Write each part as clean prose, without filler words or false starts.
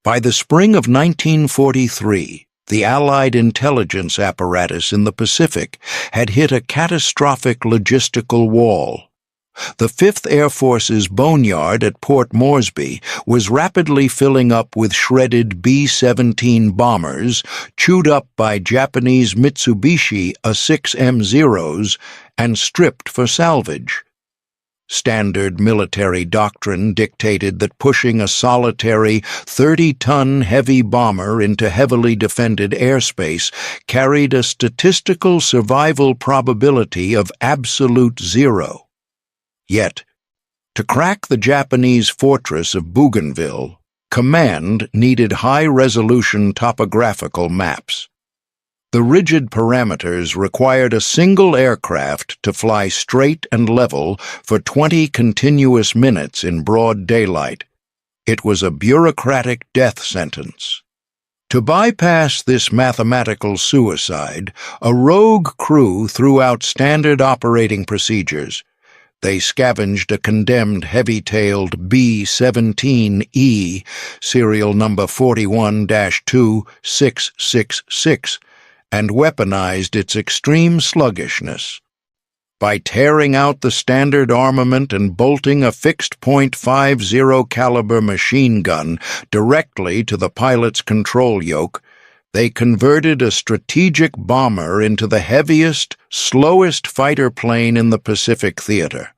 By the spring of 1943, the Allied intelligence apparatus in the Pacific had hit a catastrophic logistical wall. The 5th Air Force's boneyard at Port Moresby was rapidly filling up with shredded B-17 bombers, chewed up by Japanese Mitsubishi Zeros, and stripped for salvage. Standard military doctrine dictated that pushing a solitary 30-ton heavy bomber into heavily defended airspace carried a statistical survival probability of absolute zero. Yet, to crack the Japanese fortress of Bougainville, command needed high-resolution topographical maps. The rigid parameters required a single aircraft to fly straight and level for 20 continuous minutes in broad daylight. It was a bureaucratic death sentence. To bypass this mathematical suicide, a rogue crew threw out standard operating procedures. They scavenged a condemned heavy-tailed B-17E, serial number 41-2666, and weaponized its extreme sluggishness. By tearing out the standard armament and bolting a fixed .50 caliber machine gun directly to the pilot's control yoke, they converted a strategic bomber into the heaviest, slowest fighter plane in the Pacific theater.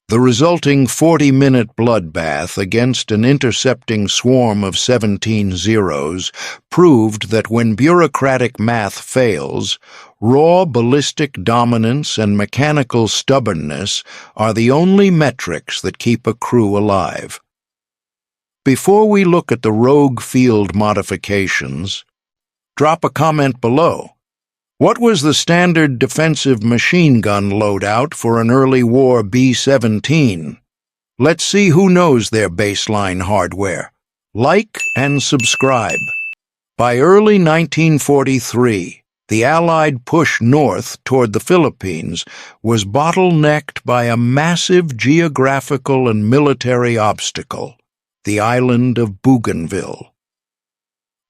The resulting 40-minute bloodbath against an intercepting swarm of 17 Zeros proved that when bureaucratic math fails, raw ballistic dominance and mechanical stubbornness are the only metrics that keep a crew alive. Before we look at the rogue field modifications, drop a comment below. What was the standard defensive machine gun loadout for an early war B-17? Let's see who knows their baseline hardware. Like and subscribe. By early 1943, the Allied push north toward the Philippines was bottlenecked by a massive geographical and military obstacle, the island of Bougainville.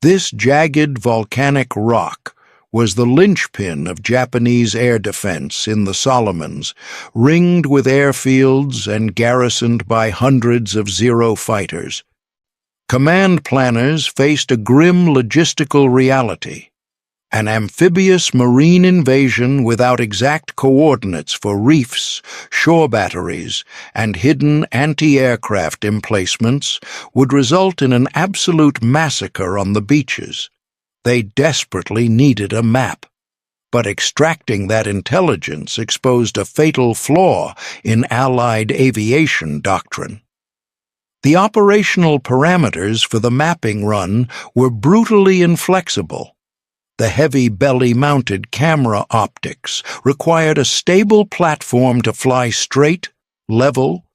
This jagged volcanic rock was the linchpin of Japanese air defense in the Solomons, ringed with airfields and garrisoned by hundreds of Zero fighters. Command planners faced a grim logistical reality: an amphibious marine invasion without exact coordinates for reefs, shore batteries, and hidden anti-aircraft emplacements would result in an absolute massacre on the beaches. They desperately needed a map, but extracting that intelligence exposed a fatal flaw in Allied aviation doctrine. The operational parameters for the mapping run were brutally inflexible. The heavy belly-mounted camera optics required a stable platform to fly straight, level,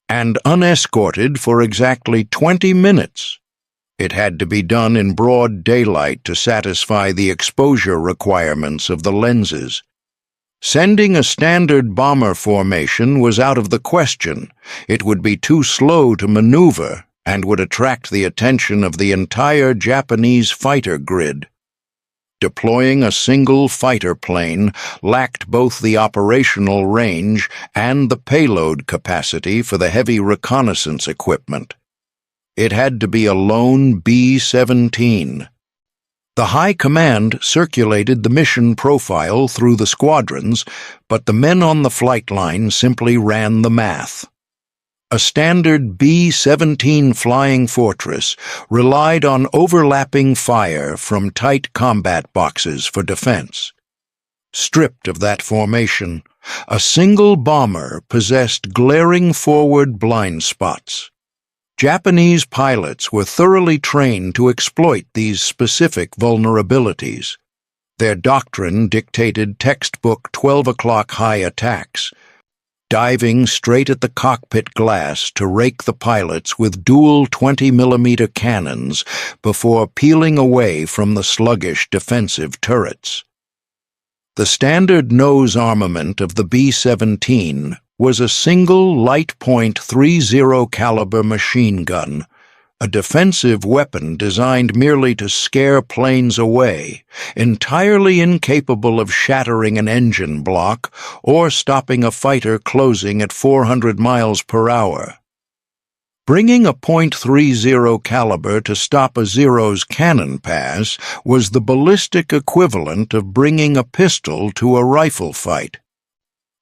and unescorted for exactly 20 minutes. It had to be done in broad daylight to satisfy the exposure requirements of the lenses. Sending a standard bomber formation was out of the question. It would be too slow to maneuver and would attract the attention of the entire Japanese fighter grid. Deploying a single fighter plane lacked both the operational range and the payload capacity for the heavy reconnaissance equipment. It had to be a lone B-17. The High Command circulated the mission profile through the squadrons, but the men on the flight line simply ran the math. A standard B-17 flying fortress relied on overlapping fire from tight combat boxes for defense. Stripped of that formation, a single bomber possessed glaring forward blind spots. Japanese pilots were thoroughly trained to exploit these specific vulnerabilities. Their doctrine dictated textbook 12 o'clock high attacks, diving straight at the cockpit glass to rake the pilots with dual 20mm cannons before peeling away from the sluggish defensive turrets. The standard nose armament of the B-17 was a single light .30 caliber machine gun, a defensive weapon designed merely to scare planes away, entirely incapable of shattering an engine block or stopping a fighter closing at 400 miles per hour. Bringing a .30 caliber to stop a Zero's cannon pass was the ballistic equivalent of bringing a pistol to a rifle fight.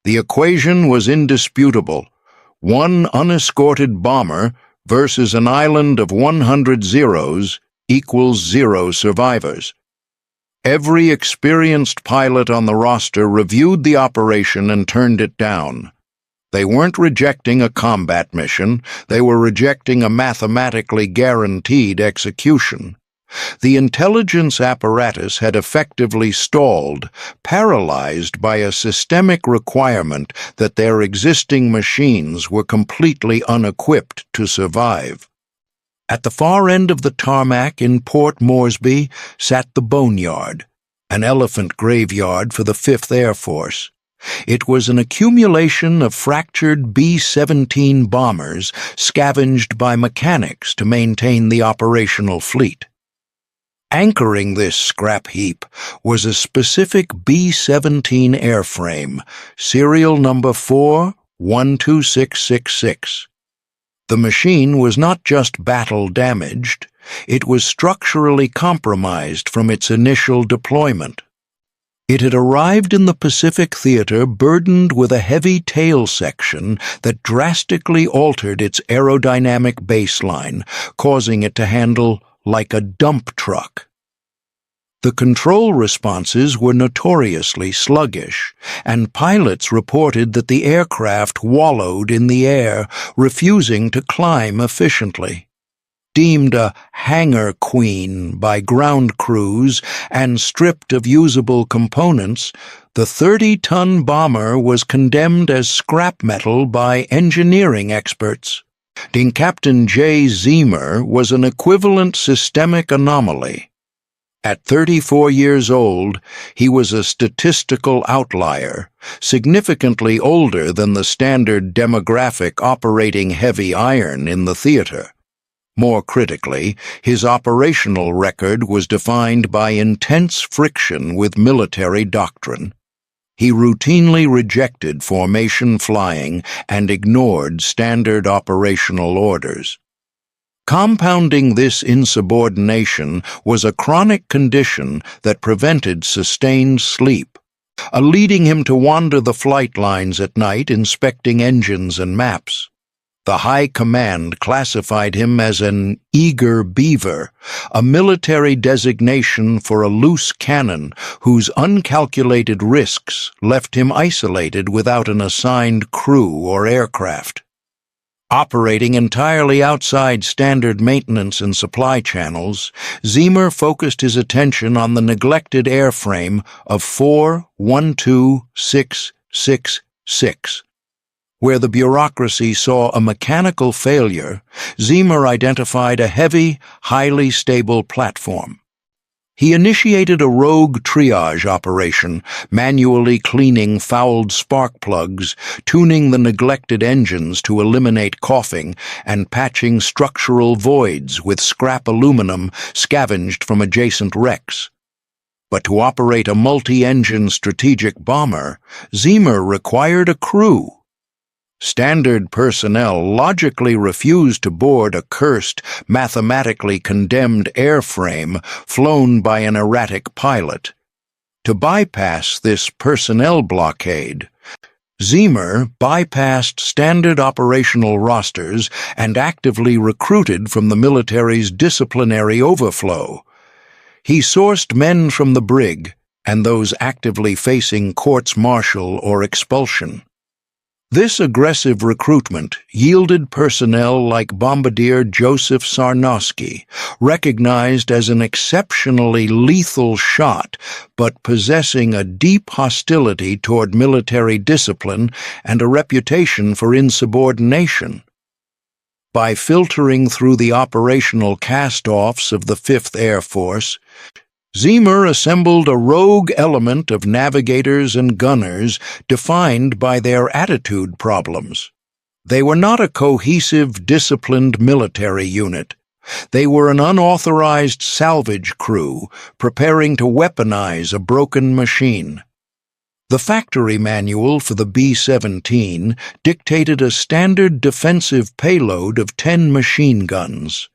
The equation was indisputable: one unescorted bomber versus an island of 100 Zeros equals 0 survivors. Every experienced pilot on the roster reviewed the operation and turned it down. They weren't rejecting a combat mission, they were rejecting a mathematically guaranteed execution. The intelligence apparatus had effectively stalled, paralyzed by a systemic requirement that their existing machines were completely unequipped to survive. At the far end of the tarmac in Port Moresby sat the boneyard, an elephant graveyard for the 5th Air Force. It was an accumulation of fractured B-17 bombers scavenged by mechanics to maintain the operational fleet. Anchoring this scrap heap was a specific B-17 airframe, serial number 412666. The machine was not just battle-damaged, it was structurally compromised from its initial deployment. It had arrived in the Pacific Theater burdened with a heavy tail section that drastically altered its aerodynamic baseline, causing it to handle like a dump truck. The control responses were notoriously sluggish, and pilots reported that the aircraft wallowed in the air, refusing to climb efficiently. Deemed a hangar queen by ground crews and stripped of usable components, the 30-ton bomber was condemned as scrap metal by engineering experts. Captain Jay Zeamer was an equivalent systemic anomaly. At 34 years old, he was a statistical outlier, significantly older than the standard demographic operating heavy iron in the theater. More critically, his operational record was defined by intense friction with military doctrine. He routinely rejected formation flying and ignored standard operational orders. Compounding this insubordination was a chronic condition that prevented sustained sleep, leading him to wander the flight lines at night inspecting engines and maps. The High Command classified him as an eager beaver, a military designation for a loose cannon whose uncalculated risks left him isolated without an assigned crew or aircraft. Operating entirely outside standard maintenance and supply channels, Zeamer focused his attention on the neglected airframe of 412666. Where the bureaucracy saw a mechanical failure, Zeamer identified a heavy, highly stable platform. He initiated a rogue triage operation, manually cleaning fouled spark plugs, tuning the neglected engines to eliminate coughing, and patching structural voids with scrap aluminum scavenged from adjacent wrecks. But to operate a multi-engine strategic bomber, Zeamer required a crew. Standard personnel logically refused to board a cursed, mathematically condemned airframe flown by an erratic pilot. To bypass this personnel blockade, Zeamer bypassed standard operational rosters and actively recruited from the military's disciplinary overflow. He sourced men from the brig and those actively facing courts-martial or expulsion. This aggressive recruitment yielded personnel like bombardier Joseph Sarnoski, recognized as an exceptionally lethal shot, but possessing a deep hostility toward military discipline and a reputation for insubordination. By filtering through the operational cast-offs of the 5th Air Force, Zeamer assembled a rogue element of navigators and gunners defined by their attitude problems. They were not a cohesive, disciplined military unit, They were an unauthorized salvage crew preparing to weaponize a broken machine. The factory manual for the B-17 dictated a standard defensive payload of 10 machine guns.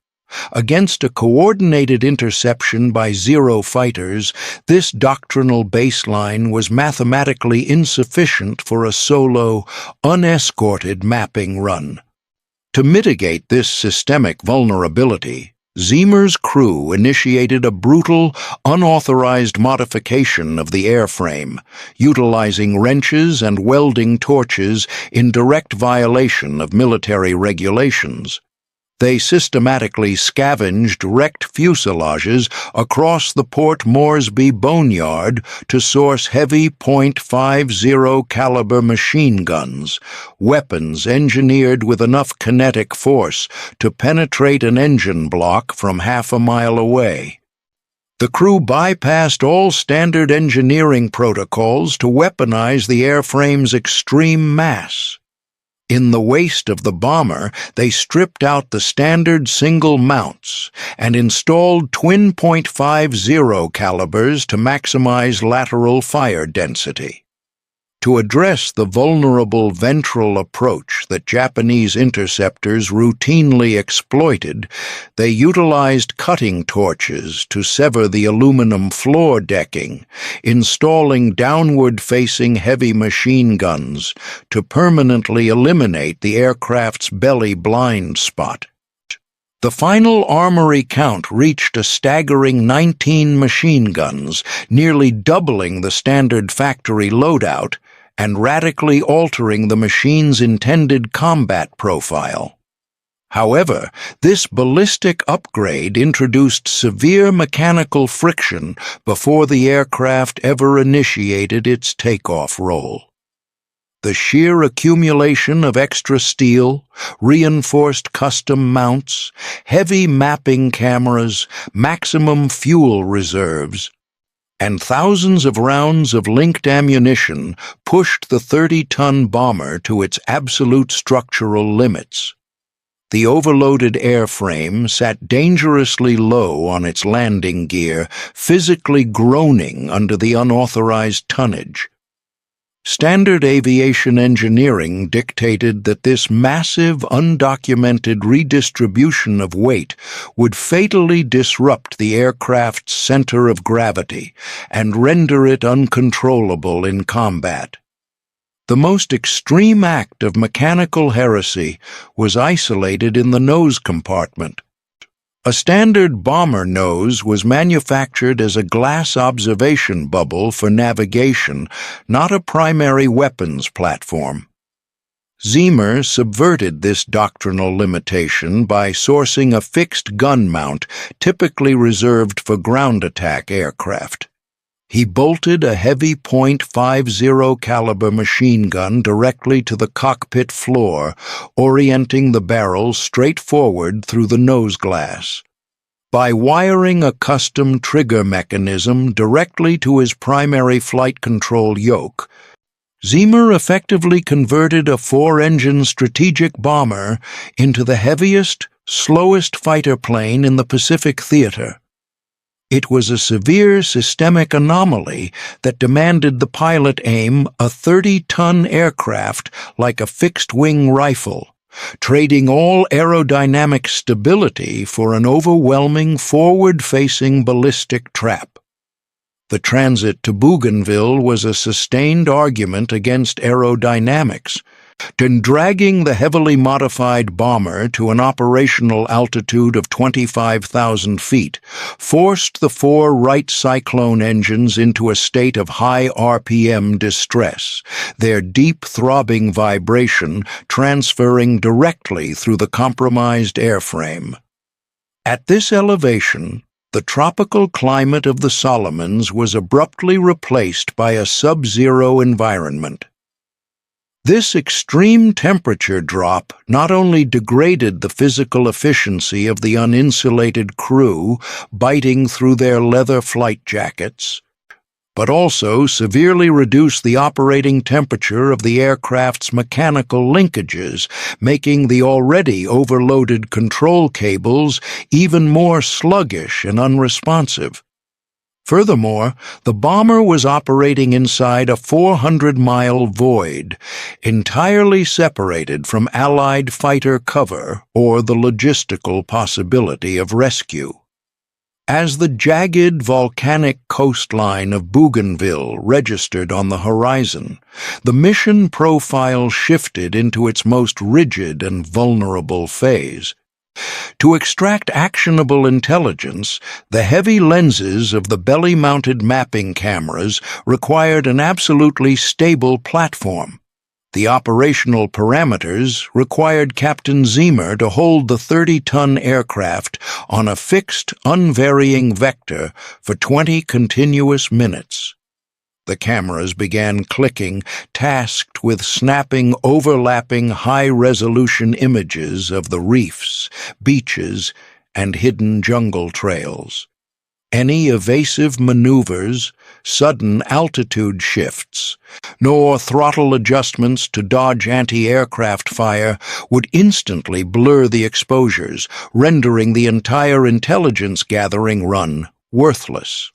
Against a coordinated interception by Zero fighters, this doctrinal baseline was mathematically insufficient for a solo, unescorted mapping run. To mitigate this systemic vulnerability, Zeamer's crew initiated a brutal, unauthorized modification of the airframe, utilizing wrenches and welding torches in direct violation of military regulations. They systematically scavenged wrecked fuselages across the Port Moresby boneyard to source heavy .50 caliber machine guns, weapons engineered with enough kinetic force to penetrate an engine block from half a mile away. The crew bypassed all standard engineering protocols to weaponize the airframe's extreme mass. In the waist of the bomber, they stripped out the standard single mounts and installed twin .50 calibers to maximize lateral fire density. To address the vulnerable ventral approach that Japanese interceptors routinely exploited, they utilized cutting torches to sever the aluminum floor decking, installing downward-facing heavy machine guns to permanently eliminate the aircraft's belly blind spot. The final armory count reached a staggering 19 machine guns, nearly doubling the standard factory loadout and radically altering the machine's intended combat profile. However, this ballistic upgrade introduced severe mechanical friction before the aircraft ever initiated its takeoff roll. The sheer accumulation of extra steel, reinforced custom mounts, heavy mapping cameras, maximum fuel reserves, and thousands of rounds of linked ammunition pushed the 30-ton bomber to its absolute structural limits. The overloaded airframe sat dangerously low on its landing gear, physically groaning under the unauthorized tonnage. Standard aviation engineering dictated that this massive, undocumented redistribution of weight would fatally disrupt the aircraft's center of gravity and render it uncontrollable in combat. The most extreme act of mechanical heresy was isolated in the nose compartment. A standard bomber nose was manufactured as a glass observation bubble for navigation, not a primary weapons platform. Zeamer subverted this doctrinal limitation by sourcing a fixed gun mount typically reserved for ground attack aircraft. He bolted a heavy .50 caliber machine gun directly to the cockpit floor, orienting the barrel straight forward through the nose glass. By wiring a custom trigger mechanism directly to his primary flight control yoke, Zeamer effectively converted a four-engine strategic bomber into the heaviest, slowest fighter plane in the Pacific theater. It was a severe systemic anomaly that demanded the pilot aim a 30-ton aircraft like a fixed-wing rifle, trading all aerodynamic stability for an overwhelming forward-facing ballistic trap. The transit to Bougainville was a sustained argument against aerodynamics, dragging the heavily modified bomber to an operational altitude of 25,000 feet, forced the four Wright Cyclone engines into a state of high RPM distress, their deep throbbing vibration transferring directly through the compromised airframe. At this elevation, the tropical climate of the Solomons was abruptly replaced by a sub-zero environment. This extreme temperature drop not only degraded the physical efficiency of the uninsulated crew biting through their leather flight jackets, but also severely reduce the operating temperature of the aircraft's mechanical linkages, making the already overloaded control cables even more sluggish and unresponsive. Furthermore, the bomber was operating inside a 400-mile void, entirely separated from Allied fighter cover or the logistical possibility of rescue. As the jagged volcanic coastline of Bougainville registered on the horizon, the mission profile shifted into its most rigid and vulnerable phase. To extract actionable intelligence, the heavy lenses of the belly-mounted mapping cameras required an absolutely stable platform. The operational parameters required Captain Zeamer to hold the 30-ton aircraft on a fixed, unvarying vector for 20 continuous minutes. The cameras began clicking, tasked with snapping overlapping high-resolution images of the reefs, beaches, and hidden jungle trails. Any evasive maneuvers, sudden altitude shifts, nor throttle adjustments to dodge anti-aircraft fire would instantly blur the exposures, rendering the entire intelligence-gathering run worthless.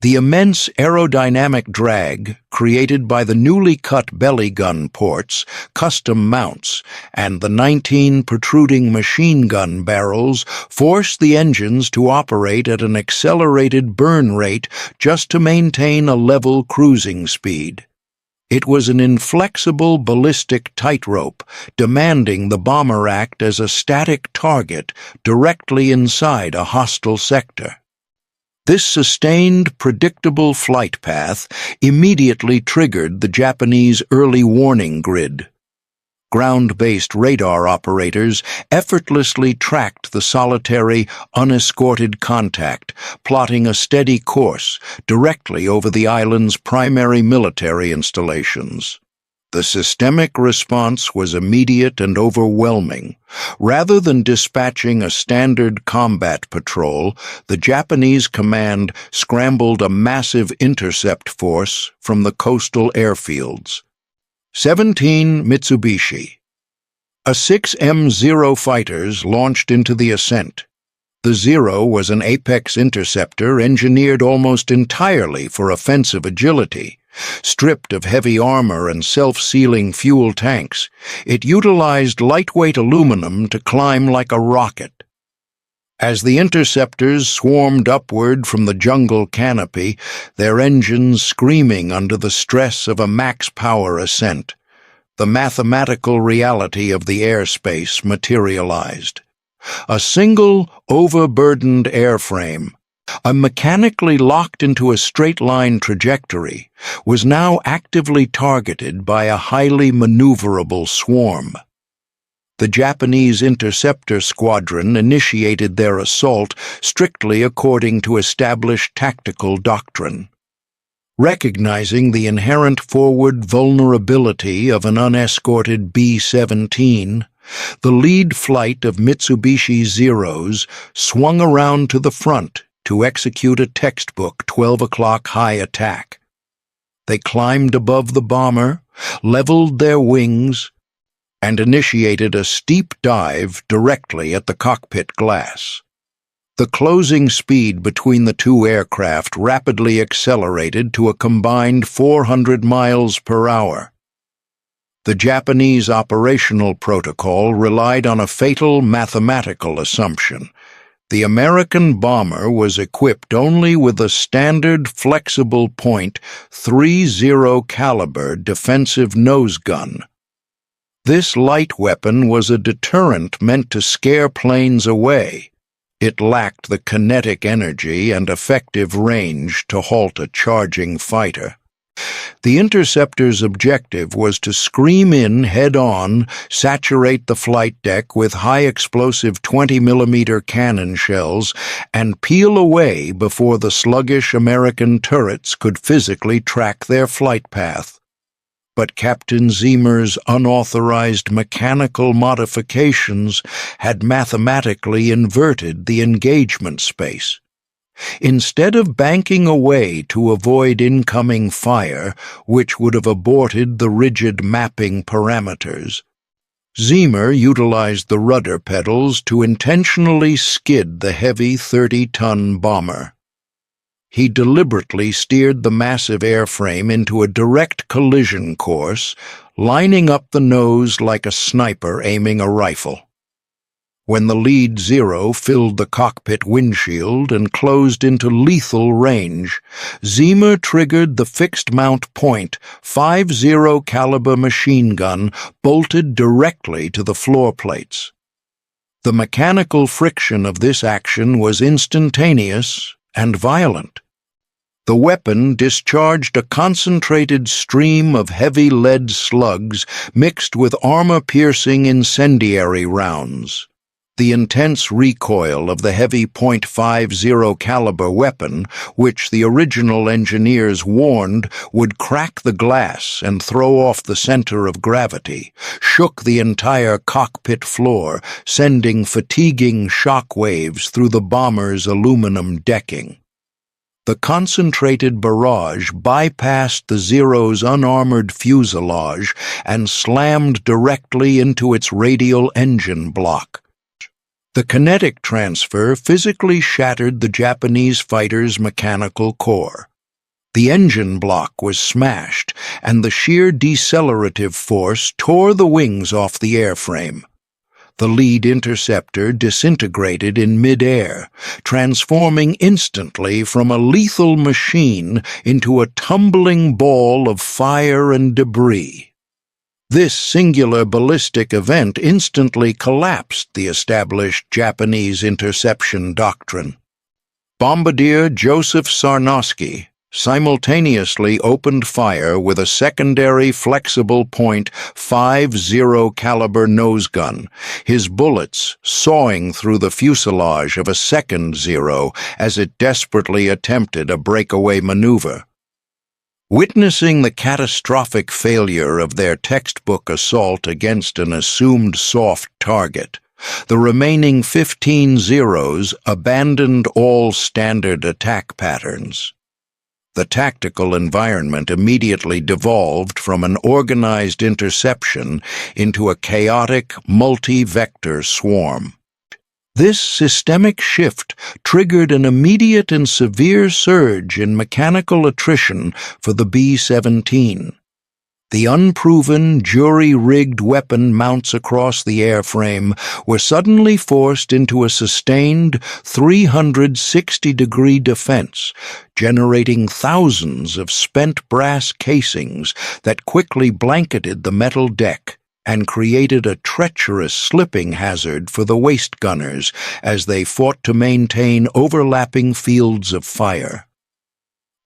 The immense aerodynamic drag created by the newly cut belly gun ports, custom mounts, and the 19 protruding machine gun barrels forced the engines to operate at an accelerated burn rate just to maintain a level cruising speed. It was an inflexible ballistic tightrope, demanding the bomber act as a static target directly inside a hostile sector. This sustained, predictable flight path immediately triggered the Japanese early warning grid. Ground-based radar operators effortlessly tracked the solitary, unescorted contact, plotting a steady course directly over the island's primary military installations. The systemic response was immediate and overwhelming. Rather than dispatching a standard combat patrol, the Japanese command scrambled a massive intercept force from the coastal airfields. 17 Mitsubishi. A 6M-0 fighters launched into the ascent. The Zero was an apex interceptor engineered almost entirely for offensive agility. Stripped of heavy armor and self-sealing fuel tanks, it utilized lightweight aluminum to climb like a rocket. As the interceptors swarmed upward from the jungle canopy, their engines screaming under the stress of a max-power ascent, the mathematical reality of the airspace materialized. A single, overburdened airframe, a mechanically locked into a straight-line trajectory, was now actively targeted by a highly maneuverable swarm. The Japanese interceptor squadron initiated their assault strictly according to established tactical doctrine. Recognizing the inherent forward vulnerability of an unescorted B-17, the lead flight of Mitsubishi Zeros swung around to the front to execute a textbook 12 o'clock high attack. They climbed above the bomber, leveled their wings, and initiated a steep dive directly at the cockpit glass. The closing speed between the two aircraft rapidly accelerated to a combined 400 miles per hour. The Japanese operational protocol relied on a fatal mathematical assumption. The American bomber was equipped only with a standard flexible point .30 caliber defensive nose gun. This light weapon was a deterrent meant to scare planes away. It lacked the kinetic energy and effective range to halt a charging fighter. The interceptor's objective was to scream in head-on, saturate the flight deck with high-explosive 20mm cannon shells, and peel away before the sluggish American turrets could physically track their flight path. But Captain Zeamer's unauthorized mechanical modifications had mathematically inverted the engagement space. Instead of banking away to avoid incoming fire, which would have aborted the rigid mapping parameters, Zeamer utilized the rudder pedals to intentionally skid the heavy 30-ton bomber. He deliberately steered the massive airframe into a direct collision course, lining up the nose like a sniper aiming a rifle. When the lead Zero filled the cockpit windshield and closed into lethal range, Zeamer triggered the fixed-mount point .50 caliber machine gun bolted directly to the floor plates. The mechanical friction of this action was instantaneous and violent. The weapon discharged a concentrated stream of heavy lead slugs mixed with armor-piercing incendiary rounds. The intense recoil of the heavy .50 caliber weapon, which the original engineers warned would crack the glass and throw off the center of gravity, shook the entire cockpit floor, sending fatiguing shock waves through the bomber's aluminum decking. The concentrated barrage bypassed the Zero's unarmored fuselage and slammed directly into its radial engine block. The kinetic transfer physically shattered the Japanese fighter's mechanical core. The engine block was smashed, and the sheer decelerative force tore the wings off the airframe. The lead interceptor disintegrated in mid-air, transforming instantly from a lethal machine into a tumbling ball of fire and debris. This singular ballistic event instantly collapsed the established Japanese interception doctrine. Bombardier Joseph Sarnoski simultaneously opened fire with a secondary flexible .50 caliber nose gun, his bullets sawing through the fuselage of a second Zero as it desperately attempted a breakaway maneuver. Witnessing the catastrophic failure of their textbook assault against an assumed soft target, the remaining 15 Zeros abandoned all standard attack patterns. The tactical environment immediately devolved from an organized interception into a chaotic, multi-vector swarm. This systemic shift triggered an immediate and severe surge in mechanical attrition for the B-17. The unproven, jury-rigged weapon mounts across the airframe were suddenly forced into a sustained 360-degree defense, generating thousands of spent brass casings that quickly blanketed the metal deck and created a treacherous slipping hazard for the waist gunners as they fought to maintain overlapping fields of fire.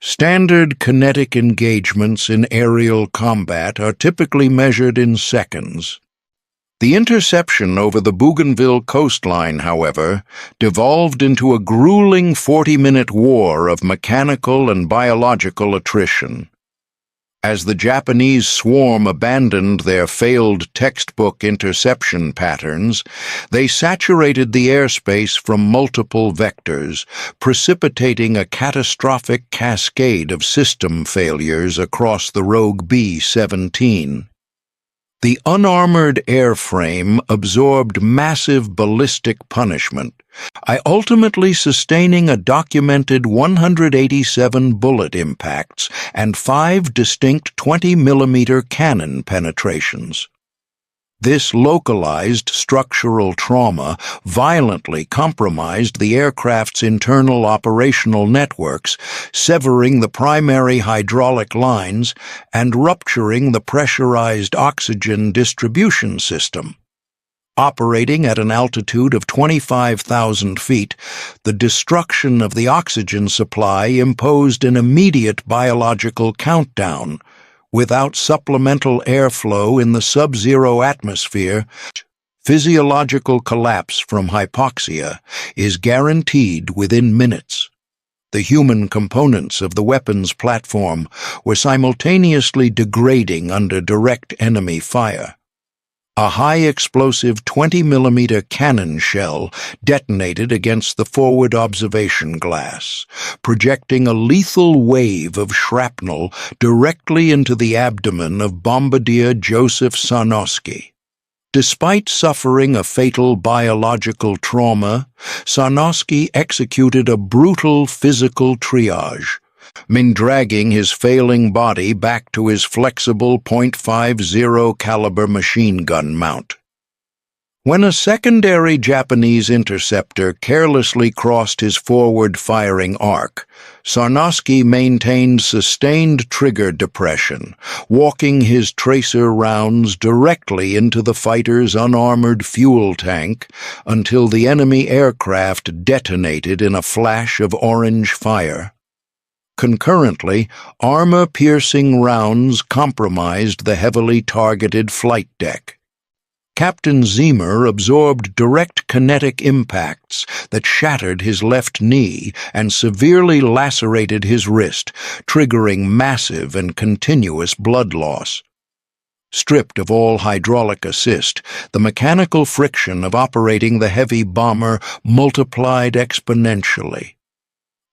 Standard kinetic engagements in aerial combat are typically measured in seconds. The interception over the Bougainville coastline, however, devolved into a grueling 40-minute war of mechanical and biological attrition. As the Japanese swarm abandoned their failed textbook interception patterns, they saturated the airspace from multiple vectors, precipitating a catastrophic cascade of system failures across the rogue B-17. The unarmored airframe absorbed massive ballistic punishment, ultimately sustaining a documented 187 bullet impacts and 5 distinct 20mm cannon penetrations. This localized structural trauma violently compromised the aircraft's internal operational networks, severing the primary hydraulic lines and rupturing the pressurized oxygen distribution system. Operating at an altitude of 25,000 feet, the destruction of the oxygen supply imposed an immediate biological countdown. Without supplemental airflow in the sub-zero atmosphere, physiological collapse from hypoxia is guaranteed within minutes. The human components of the weapons platform were simultaneously degrading under direct enemy fire. A high-explosive 20-millimeter cannon shell detonated against the forward observation glass, projecting a lethal wave of shrapnel directly into the abdomen of bombardier Joseph Sarnoski. Despite suffering a fatal biological trauma, Sarnoski executed a brutal physical triage, dragging his failing body back to his flexible .50 caliber machine gun mount. When a secondary Japanese interceptor carelessly crossed his forward-firing arc, Sarnoski maintained sustained trigger depression, walking his tracer rounds directly into the fighter's unarmored fuel tank until the enemy aircraft detonated in a flash of orange fire. Concurrently, armor-piercing rounds compromised the heavily targeted flight deck. Captain Zeamer absorbed direct kinetic impacts that shattered his left knee and severely lacerated his wrist, triggering massive and continuous blood loss. Stripped of all hydraulic assist, the mechanical friction of operating the heavy bomber multiplied exponentially.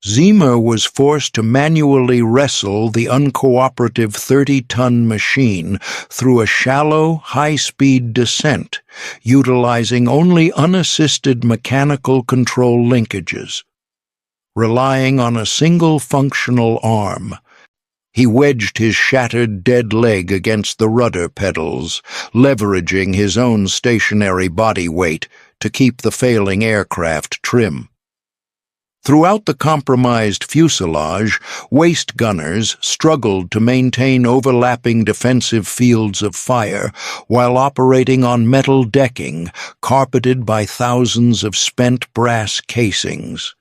Zeamer was forced to manually wrestle the uncooperative 30-ton machine through a shallow, high-speed descent, utilizing only unassisted mechanical control linkages. Relying on a single functional arm, he wedged his shattered dead leg against the rudder pedals, leveraging his own stationary body weight to keep the failing aircraft trim. Throughout the compromised fuselage, waist gunners struggled to maintain overlapping defensive fields of fire while operating on metal decking carpeted by thousands of spent brass casings.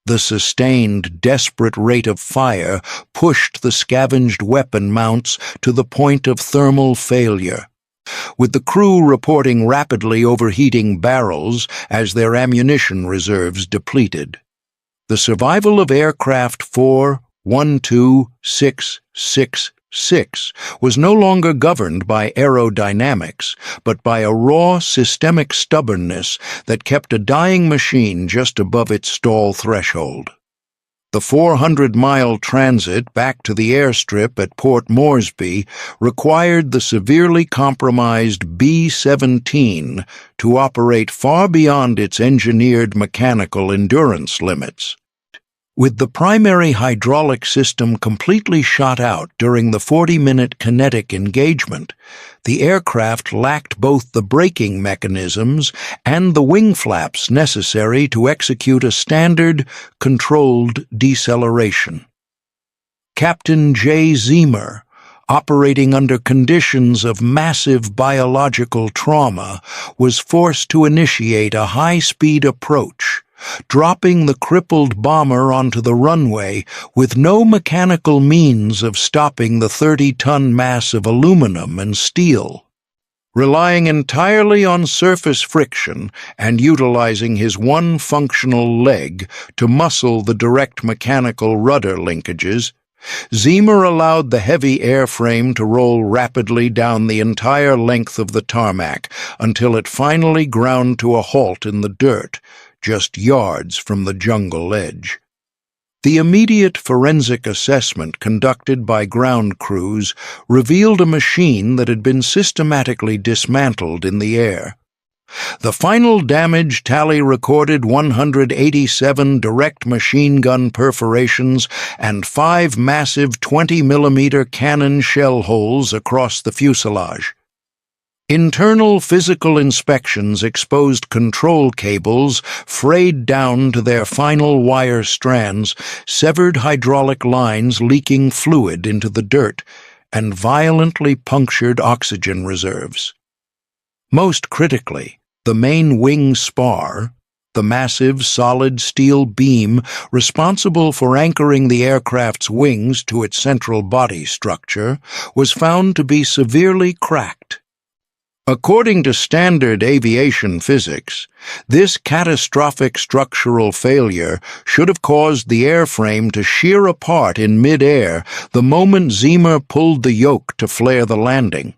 The sustained, desperate rate of fire pushed the scavenged weapon mounts to the point of thermal failure, with the crew reporting rapidly overheating barrels as their ammunition reserves depleted. The survival of aircraft 4-12666 was no longer governed by aerodynamics, but by a raw, systemic stubbornness that kept a dying machine just above its stall threshold. The 400-mile transit back to the airstrip at Port Moresby required the severely compromised B-17 to operate far beyond its engineered mechanical endurance limits. With the primary hydraulic system completely shot out during the 40-minute kinetic engagement, the aircraft lacked both the braking mechanisms and the wing flaps necessary to execute a standard, controlled deceleration. Captain Jay Zeamer, operating under conditions of massive biological trauma, was forced to initiate a high-speed approach, dropping the crippled bomber onto the runway with no mechanical means of stopping the 30-ton mass of aluminum and steel. Relying entirely on surface friction and utilizing his one functional leg to muscle the direct mechanical rudder linkages, Zeamer allowed the heavy airframe to roll rapidly down the entire length of the tarmac until it finally ground to a halt in the dirt, just yards from the jungle edge. The immediate forensic assessment conducted by ground crews revealed a machine that had been systematically dismantled in the air. The final damage tally recorded 187 direct machine gun perforations and 5 massive 20-millimeter cannon shell holes across the fuselage. Internal physical inspections exposed control cables frayed down to their final wire strands, severed hydraulic lines leaking fluid into the dirt, and violently punctured oxygen reserves. Most critically, the main wing spar, the massive solid steel beam responsible for anchoring the aircraft's wings to its central body structure, was found to be severely cracked. According to standard aviation physics, this catastrophic structural failure should have caused the airframe to shear apart in mid-air the moment Zeamer pulled the yoke to flare the landing.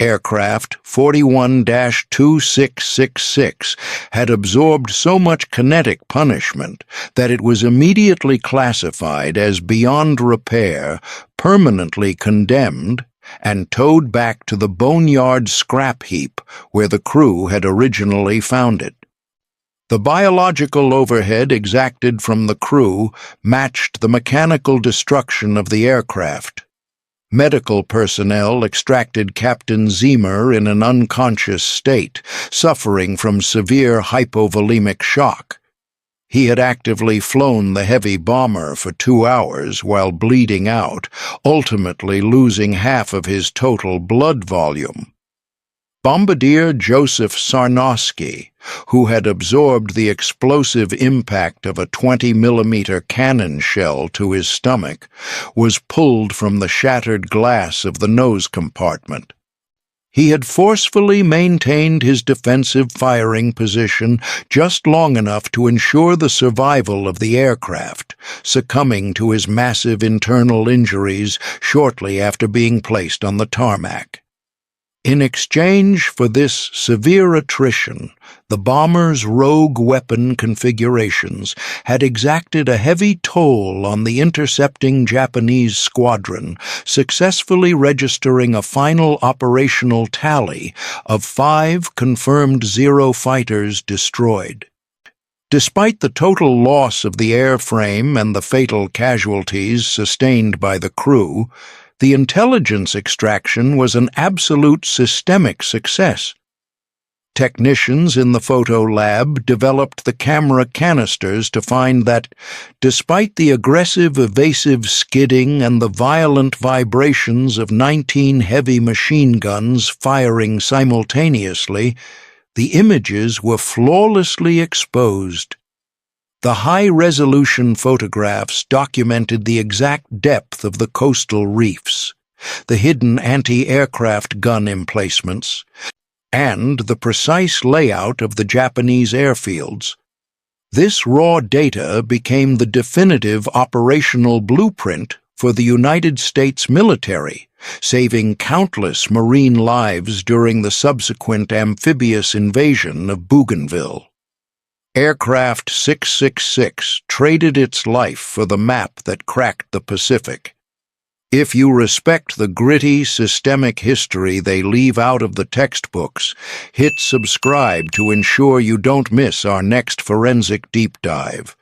Aircraft 41-2666 had absorbed so much kinetic punishment that it was immediately classified as beyond repair, permanently condemned, and towed back to the boneyard scrap heap where the crew had originally found it. The biological overhead exacted from the crew matched the mechanical destruction of the aircraft. Medical personnel extracted Captain Zeamer in an unconscious state, suffering from severe hypovolemic shock. He had actively flown the heavy bomber for 2 hours while bleeding out, ultimately losing half of his total blood volume. Bombardier Joseph Sarnoski, who had absorbed the explosive impact of a 20-millimeter cannon shell to his stomach, was pulled from the shattered glass of the nose compartment. He had forcefully maintained his defensive firing position just long enough to ensure the survival of the aircraft, succumbing to his massive internal injuries shortly after being placed on the tarmac. In exchange for this severe attrition, the bomber's rogue weapon configurations had exacted a heavy toll on the intercepting Japanese squadron, successfully registering a final operational tally of 5 confirmed Zero fighters destroyed. Despite the total loss of the airframe and the fatal casualties sustained by the crew, the intelligence extraction was an absolute systemic success. Technicians in the photo lab developed the camera canisters to find that, despite the aggressive, evasive skidding and the violent vibrations of 19 heavy machine guns firing simultaneously, the images were flawlessly exposed. The high-resolution photographs documented the exact depth of the coastal reefs, the hidden anti-aircraft gun emplacements, and the precise layout of the Japanese airfields. This raw data became the definitive operational blueprint for the United States military, saving countless Marine lives during the subsequent amphibious invasion of Bougainville. Aircraft 666 traded its life for the map that cracked the Pacific. If you respect the gritty, systemic history they leave out of the textbooks, hit subscribe to ensure you don't miss our next forensic deep dive.